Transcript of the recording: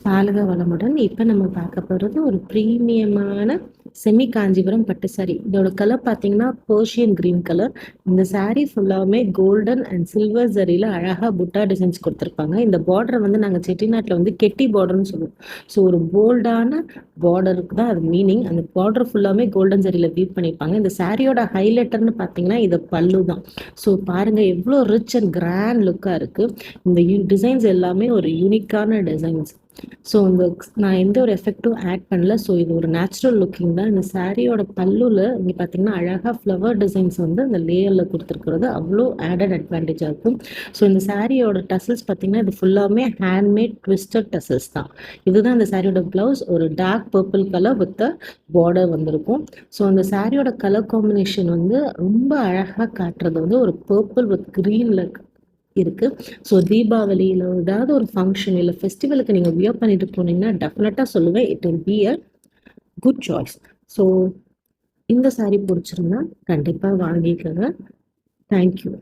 வாழ்க வளமுடன். இப்போ நம்ம பார்க்க போகிறது ஒரு ப்ரீமியமான செமி காஞ்சிபுரம் பட்டு சாரி. இதோட கலர் பார்த்தீங்கன்னா பர்ஷியன் கிரீன் கலர். இந்த சாரீ ஃபுல்லாகவுமே கோல்டன் அண்ட் சில்வர் ஜரியில் அழகாக புட்டா டிசைன்ஸ் கொடுத்துருப்பாங்க. இந்த பார்டரை வந்து நாங்கள் செட்டிநாட்டில் வந்து கெட்டி பார்டர்னு சொல்லுவோம். ஸோ ஒரு போல்டான பார்டருக்கு தான் அது மீனிங். அந்த பார்டர் ஃபுல்லாகவே கோல்டன் ஜரியில் வீவ் பண்ணியிருப்பாங்க. இந்த சாரியோட ஹைலைட்டர்னு பார்த்தீங்கன்னா இது பல்லு தான். ஸோ பாருங்கள் எவ்வளோ ரிச் அண்ட் கிராண்ட் லுக்காக இருக்குது. இந்த டிசைன்ஸ் எல்லாமே ஒரு யூனிக்கான டிசைன்ஸ். ஸோ இந்த நான் எந்த ஒரு எஃபெக்டும் ஆட் பண்ணல. ஸோ இது ஒரு நேச்சுரல் லுக்கிங் தான். இந்த சாரியோட பல்லுவில் இங்கே பார்த்தீங்கன்னா அழகாக ஃப்ளவர் டிசைன்ஸ் வந்து இந்த லேயரில் கொடுத்துருக்கிறது அவ்வளோ ஆடட் அட்வான்டேஜாக இருக்கும். ஸோ இந்த சாரியோட டசல்ஸ் பார்த்தீங்கன்னா இது ஃபுல்லாமே ஹேண்ட்மேட் ட்விஸ்டட் டசல்ஸ் தான். இதுதான் இந்த சாரியோட ப்ளவுஸ். ஒரு dark purple colour with border வந்திருக்கும். ஸோ அந்த சாரியோட கலர் காம்பினேஷன் வந்து ரொம்ப அழகாக காட்டுறது வந்து ஒரு பர்பிள் வித் க்ரீனில் இருக்குது. ஸோ தீபாவளியில் ஏதாவது ஒரு ஃபங்க்ஷன் இல்லை ஃபெஸ்டிவலுக்கு நீங்கள் வியர் பண்ணிட்டு போனீங்கன்னா டெஃபினட்டாக சொல்லுவேன் it will be a good choice. So இந்த சாரீ பிடிச்சிருந்தா கண்டிப்பாக வாங்கிக்கோங்க. தேங்க்யூ.